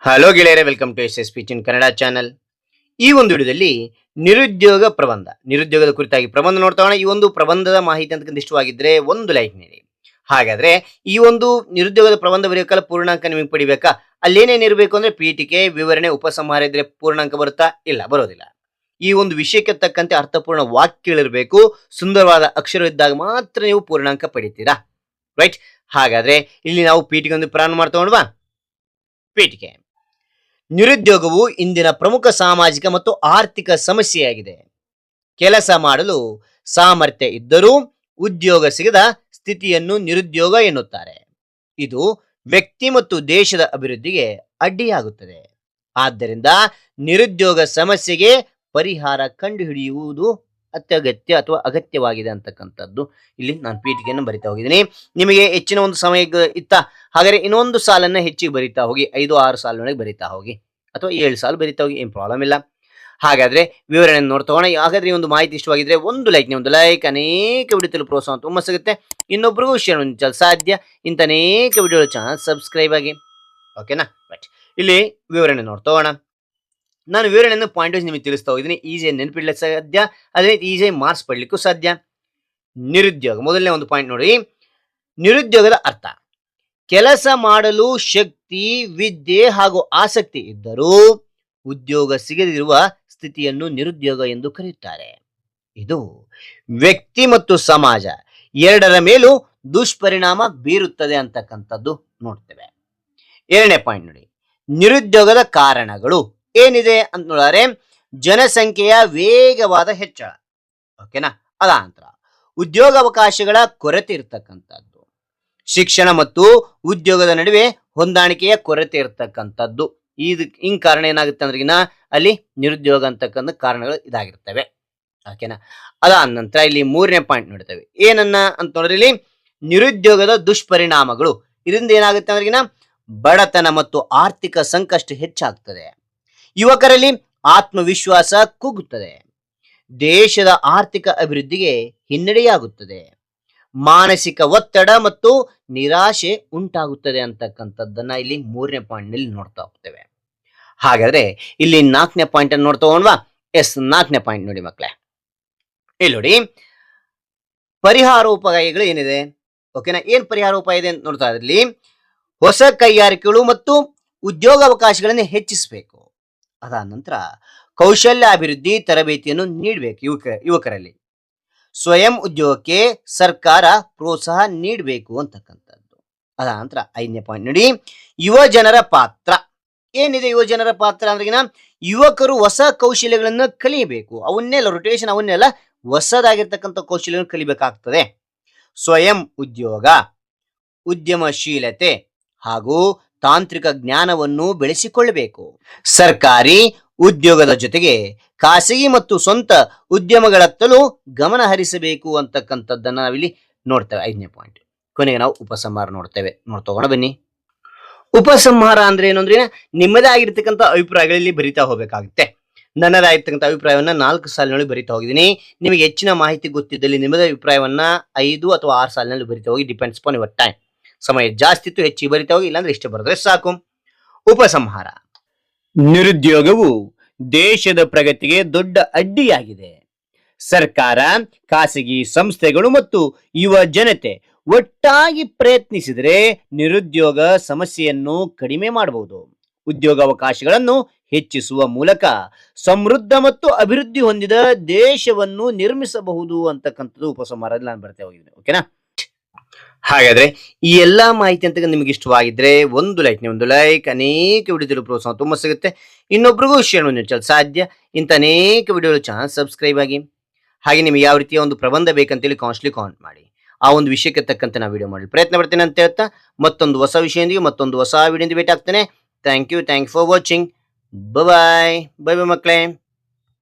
Hello ಗೆಳೆಯರೆ, welcome to S speech in Kannada channel. ಈ ಒಂದು ವಿಡಿಯೋದಲ್ಲಿ ನಿರುದ್ಯೋಗದ ಕುರಿತಾಗಿ ಪ್ರಬಂಧ ನೋಡ್ತಾ ಹೋಗೋಣ. ಈ ಒಂದು ಪ್ರಬಂಧದ ಮಾಹಿತಿ ಅಂತ ಇಷ್ಟವಾಗಿದ್ರೆ ಒಂದು ಲೈಕ್ ನೀಡಿ. ಹಾಗಾದ್ರೆ ಈ ಒಂದು ನಿರುದ್ಯೋಗದ ಪ್ರಬಂಧ ಬರೆಯೋಕಲ್ಲ ಪೂರ್ಣಾಂಕ ನಿಮಗೆ ಪಡಿಬೇಕಾ? ಅಲ್ಲೇನೇನು ಇರಬೇಕು ಅಂದ್ರೆ ಪೀಠಿಕೆ, ವಿವರಣೆ, ಉಪಸಂಹಾರ ಇದ್ರೆ ಪೂರ್ಣಾಂಕ ಬರುತ್ತಾ? ಇಲ್ಲ, ಬರೋದಿಲ್ಲ. ಈ ಒಂದು ವಿಷಯಕ್ಕೆ ತಕ್ಕಂತೆ ಅರ್ಥಪೂರ್ಣ ವಾಕ್ಯಗಳಿರಬೇಕು, ಸುಂದರವಾದ ಅಕ್ಷರ ಇದ್ದಾಗ ಮಾತ್ರ ನೀವು ಪೂರ್ಣಾಂಕ ಪಡಿತೀರಾ. ರೈಟ್? ಹಾಗಾದ್ರೆ ಇಲ್ಲಿ ನಾವು ಪೀಠಿಕೆ ಒಂದು ಪ್ರಾರಂಭ ಮಾಡ್ತಾ ನೋಡುವ. ಪೀಠಿಕೆ: ನಿರುದ್ಯೋಗವು ಇಂದಿನ ಪ್ರಮುಖ ಸಾಮಾಜಿಕ ಮತ್ತು ಆರ್ಥಿಕ ಸಮಸ್ಯೆಯಾಗಿದೆ. ಕೆಲಸ ಮಾಡಲು ಸಾಮರ್ಥ್ಯ ಇದ್ದರೂ ಉದ್ಯೋಗ ಸಿಗದ ಸ್ಥಿತಿಯನ್ನು ನಿರುದ್ಯೋಗ ಎನ್ನುತ್ತಾರೆ. ಇದು ವ್ಯಕ್ತಿ ಮತ್ತು ದೇಶದ ಅಭಿವೃದ್ಧಿಗೆ ಅಡ್ಡಿಯಾಗುತ್ತದೆ. ಆದ್ದರಿಂದ ನಿರುದ್ಯೋಗ ಸಮಸ್ಯೆಗೆ ಪರಿಹಾರ ಕಂಡುಹಿಡಿಯುವುದು ಅತ್ಯಗತ್ಯ ಅಥವಾ ಅಗತ್ಯವಾಗಿದೆ ಅಂತಕ್ಕಂಥದ್ದು ಇಲ್ಲಿ ನಾನು ಪೀಠಿಕೆಯನ್ನು ಬರಿತಾ ಹೋಗಿದ್ದೀನಿ. ನಿಮಗೆ ಹೆಚ್ಚಿನ ಒಂದು ಸಮಯ ಇತ್ತ ಹಾಗಾದ್ರೆ ಇನ್ನೊಂದು ಸಾಲನ್ನ ಹೆಚ್ಚಿಗೆ ಬರಿತಾ ಹೋಗಿ, 5-6 ಸಾಲಿನೊಳಗೆ ಬರಿತಾ ಹೋಗಿ, ಅಥವಾ 7 ಸಾಲು ಬರಿತಾ ಹೋಗಿ, ಏನು ಪ್ರಾಬ್ಲಮ್ ಇಲ್ಲ. ಹಾಗಾದ್ರೆ ವಿವರಣೆ ನೋಡ್ತಾ ಹೋಗೋಣ. ಹಾಗಾದ್ರೆ ಈ ಒಂದು ಮಾಹಿತಿ ಇಷ್ಟವಾಗಿದ್ರೆ ಒಂದು ಲೈಕ್, ಅನೇಕ ವಿಡಿಯೋ ಪ್ರೋತ್ಸಾಹ ತುಂಬ ಸಿಗುತ್ತೆ. ಇನ್ನೊಬ್ರಿಗೂ ಶೇರ್ ಮಾಡಲು ಸಾಧ್ಯ. ಇಂಥ ಅನೇಕ ವಿಡಿಯೋ ಚಾನಲ್ ಸಬ್ಸ್ಕ್ರೈಬ್ ಆಗಿ. ಓಕೆನಾ? ಬಟ್ ಇಲ್ಲಿ ವಿವರಣೆ ನೋಡ್ತಾ ಹೋಗೋಣ. ನಾನು ವಿವರಣೆಯನ್ನು ಪಾಯಿಂಟ್ ವೈಸ್ ನಿಮಗೆ ತಿಳಿಸ್ತಾ ಹೋಗಿದ್ದೀನಿ. ಈಸಿಯಾಗಿ ನೆನಪಿಡ್ಲಿಕ್ಕೆ ಸಾಧ್ಯ, ಅದೇ ಈಸಿಯಾಗಿ ಮಾರ್ಕ್ಸ್ ಪಡ್ಲಿಕ್ಕೂ ಸಾಧ್ಯ. ನಿರುದ್ಯೋಗ ಮೊದಲನೇ ಒಂದು ಪಾಯಿಂಟ್ ನೋಡಿ. ನಿರುದ್ಯೋಗದ ಅರ್ಥ: ಕೆಲಸ ಮಾಡಲು ಶಕ್ತಿ, ವಿದ್ಯೆ ಹಾಗೂ ಆಸಕ್ತಿ ಇದ್ದರೂ ಉದ್ಯೋಗ ಸಿಗದಿರುವ ಸ್ಥಿತಿಯನ್ನು ನಿರುದ್ಯೋಗ ಎಂದು ಕರೆಯುತ್ತಾರೆ. ಇದು ವ್ಯಕ್ತಿ ಮತ್ತು ಸಮಾಜ ಎರಡರ ಮೇಲೂ ದುಷ್ಪರಿಣಾಮ ಬೀರುತ್ತದೆ ಅಂತಕ್ಕಂಥದ್ದು ನೋಡ್ತೇವೆ. ಎರಡನೇ ಪಾಯಿಂಟ್ ನೋಡಿ. ನಿರುದ್ಯೋಗದ ಕಾರಣಗಳು ಏನಿದೆ ಅಂತ ನೋಡಿದ್ರೆ, ಜನಸಂಖ್ಯೆಯ ವೇಗವಾದ ಹೆಚ್ಚಳ. ಓಕೆನಾ? ಅದ ನಂತರ ಉದ್ಯೋಗಾವಕಾಶಗಳ ಕೊರತೆ ಇರತಕ್ಕಂಥದ್ದು, ಶಿಕ್ಷಣ ಮತ್ತು ಉದ್ಯೋಗದ ನಡುವೆ ಹೊಂದಾಣಿಕೆಯ ಕೊರತೆ ಇರತಕ್ಕಂಥದ್ದು. ಹಿಂಗ್ ಕಾರಣ ಏನಾಗುತ್ತೆ ಅಂದ್ರಿಗಿನ ಅಲ್ಲಿ ನಿರುದ್ಯೋಗ ಅಂತಕ್ಕಂಥ ಕಾರಣಗಳು ಇದಾಗಿರ್ತವೆ. ಓಕೆನಾ? ಅದಾದ ನಂತರ ಇಲ್ಲಿ ಮೂರನೇ ಪಾಯಿಂಟ್ ನೋಡ್ತೇವೆ. ಏನನ್ನ ಅಂತ ನೋಡಿದ್ರೆ, ಇಲ್ಲಿ ನಿರುದ್ಯೋಗದ ದುಷ್ಪರಿಣಾಮಗಳು. ಇದರಿಂದ ಏನಾಗುತ್ತೆ ಅಂದ್ರಿಗಿನ ಬಡತನ ಮತ್ತು ಆರ್ಥಿಕ ಸಂಕಷ್ಟ ಹೆಚ್ಚಾಗ್ತದೆ. ಯುವಕರಲ್ಲಿ ಆತ್ಮವಿಶ್ವಾಸ ಕುಗ್ಗುತ್ತದೆ. ದೇಶದ ಆರ್ಥಿಕ ಅಭಿವೃದ್ಧಿಗೆ ಹಿನ್ನಡೆಯಾಗುತ್ತದೆ. ಮಾನಸಿಕ ಒತ್ತಡ ಮತ್ತು ನಿರಾಶೆ ಉಂಟಾಗುತ್ತದೆ ಅಂತಕ್ಕಂಥದ್ದನ್ನ ಇಲ್ಲಿ ಮೂರನೇ ಪಾಯಿಂಟ್ ನಲ್ಲಿ ನೋಡ್ತಾ ಹೋಗ್ತೇವೆ. ಹಾಗಾದ್ರೆ ಇಲ್ಲಿ 4ನೇ ಪಾಯಿಂಟ್ ಅನ್ನು ನೋಡ್ತಾ ಹೋಗೋಣವಾ? ಎಸ್, 4ನೇ ಪಾಯಿಂಟ್ ನೋಡಿ ಮಕ್ಕಳೇ. ಇಲ್ಲಿ ನೋಡಿ, ಪರಿಹಾರೋಪಾಯಗಳು ಏನಿದೆ. ಓಕೆನಾ? ಏನ್ ಪರಿಹಾರೋಪಾಯ ಇದೆ ಅಂತ ನೋಡ್ತಾ ಇದ್ರಲ್ಲಿ, ಹೊಸ ಕೈಗಾರಿಕೆಗಳು ಮತ್ತು ಉದ್ಯೋಗಾವಕಾಶಗಳನ್ನು ಹೆಚ್ಚಿಸಬೇಕು. ಅದಾದ ನಂತರ ಕೌಶಲ್ಯಾಭಿವೃದ್ಧಿ ತರಬೇತಿಯನ್ನು ನೀಡಬೇಕು ಯುವಕರಲ್ಲಿ. ಸ್ವಯಂ ಉದ್ಯೋಗಕ್ಕೆ ಸರ್ಕಾರ ಪ್ರೋತ್ಸಾಹ ನೀಡಬೇಕು ಅಂತಕ್ಕಂಥದ್ದು. ಅದ ನಂತರ 5ನೇ ಪಾಯಿಂಟ್ ನೋಡಿ. ಯುವ ಜನರ ಪಾತ್ರ ಏನಿದೆ. ಯುವ ಜನರ ಪಾತ್ರ ಅಂದ್ರೆ ಯುವಕರು ಹೊಸ ಕೌಶಲ್ಯಗಳನ್ನು ಕಲಿಯಬೇಕು. ಅವನ್ನೆಲ್ಲ ಹೊಸದಾಗಿರ್ತಕ್ಕಂಥ ಕೌಶಲ್ಯಗಳನ್ನು ಕಲಿಬೇಕಾಗ್ತದೆ. ಸ್ವಯಂ ಉದ್ಯೋಗ, ಉದ್ಯಮಶೀಲತೆ ಹಾಗೂ ತಾಂತ್ರಿಕ ಜ್ಞಾನವನ್ನು ಬೆಳೆಸಿಕೊಳ್ಳಬೇಕು. ಸರ್ಕಾರಿ ಉದ್ಯೋಗದ ಜೊತೆಗೆ ಖಾಸಗಿ ಮತ್ತು ಸ್ವಂತ ಉದ್ಯಮಗಳತ್ತಲೂ ಗಮನ ಹರಿಸಬೇಕು ಅಂತಕ್ಕಂಥದ್ದನ್ನ ನಾವಿಲ್ಲಿ ನೋಡ್ತೇವೆ. 5ನೇ ಪಾಯಿಂಟ್. ಕೊನೆಗೆ ನಾವು ಉಪಸಂಹಾರ ನೋಡ್ತೇವೆ. ನೋಡ್ತೋಗೋಣ ಬನ್ನಿ. ಉಪಸಂಹಾರ ಅಂದ್ರೆ ಏನು ಅಂದ್ರೆ, ನಿಮ್ಮದೇ ಆಗಿರ್ತಕ್ಕಂಥ ಅಭಿಪ್ರಾಯಗಳಲ್ಲಿ ಬರಿತಾ ಹೋಗ್ಬೇಕಾಗುತ್ತೆ. ನನ್ನದಾಗಿರ್ತಕ್ಕಂಥ ಅಭಿಪ್ರಾಯವನ್ನ 4 ಸಾಲಿನಲ್ಲಿ ಬರಿತಾ ಹೋಗಿದ್ದೀನಿ. ನಿಮಗೆ ಹೆಚ್ಚಿನ ಮಾಹಿತಿ ಗೊತ್ತಿದ್ದಲ್ಲಿ ನಿಮ್ಮದೇ ಅಭಿಪ್ರಾಯವನ್ನ 5 ಅಥವಾ 6 ಸಾಲಿನಲ್ಲಿ ಬರಿತಾ ಹೋಗಿ. Depends upon your time. ಸಮಯ ಜಾಸ್ತಿ ಇತ್ತು, ಹೆಚ್ಚಿಗೆ ಬರಿತಾ ಹೋಗಿ, ಇಲ್ಲಾಂದ್ರೆ ಇಷ್ಟ ಬರೆದ್ರೆ ಸಾಕು. ಉಪಸಂಹಾರ: ನಿರುದ್ಯೋಗವು ದೇಶದ ಪ್ರಗತಿಗೆ ದೊಡ್ಡ ಅಡ್ಡಿಯಾಗಿದೆ. ಸರ್ಕಾರ, ಖಾಸಗಿ ಸಂಸ್ಥೆಗಳು ಮತ್ತು ಯುವ ಜನತೆ ಒಟ್ಟಾಗಿ ಪ್ರಯತ್ನಿಸಿದರೆ ನಿರುದ್ಯೋಗ ಸಮಸ್ಯೆಯನ್ನು ಕಡಿಮೆ ಮಾಡಬಹುದು. ಉದ್ಯೋಗಾವಕಾಶಗಳನ್ನು ಹೆಚ್ಚಿಸುವ ಮೂಲಕ ಸಮೃದ್ಧ ಮತ್ತು ಅಭಿವೃದ್ಧಿ ಹೊಂದಿದ ದೇಶವನ್ನು ನಿರ್ಮಿಸಬಹುದು ಅಂತಕ್ಕಂಥದ್ದು ಉಪಸಂಹಾರದಲ್ಲಿ ನಾನು ಬರ್ತಾ ಹೋಗಿದ್ದೀನಿ. ಓಕೆನಾ? ಹಾಗಾದ್ರೆ ಈ ಎಲ್ಲಾ ಮಾಹಿತಿ ಅಂತ ನಿಮ್ಗೆ ಇಷ್ಟವಾಗಿದ್ರೆ ಒಂದು ಲೈಕ್, ಅನೇಕ ವಿಡಿಯೋ ಪ್ರೋತ್ಸಾಹ ತುಂಬ ಸಿಗುತ್ತೆ. ಇನ್ನೊಬ್ರಿಗೂ ಶೇರ್ ಮಾಡಲು ಸಾಧ್ಯ. ಇಂಥ ಅನೇಕ ವಿಡಿಯೋ ಚಾನಲ್ ಸಬ್ಸ್ಕ್ರೈಬ್ ಆಗಿ. ಹಾಗೆ ನಿಮಗೆ ಯಾವ ರೀತಿಯ ಒಂದು ಪ್ರಬಂಧ ಬೇಕಂತೇಳಿ ಕಾಮೆಂಟ್ ಮಾಡಿ. ಆ ಒಂದು ವಿಷಯಕ್ಕೆ ತಕ್ಕಂತೆ ನಾವು ವಿಡಿಯೋ ಮಾಡಲು ಪ್ರಯತ್ನ ಪಡ್ತೇನೆ ಅಂತ ಹೇಳ್ತಾ, ಮತ್ತೊಂದು ಹೊಸ ವಿಷಯದೊಂದಿಗೆ ಮತ್ತೊಂದು ಹೊಸ ವಿಡಿಯೋದಿಂದ ಭೇಟಿ ಆಗ್ತೇನೆ. Thank you for watching. Bye ಮಕ್ಕಳೇ.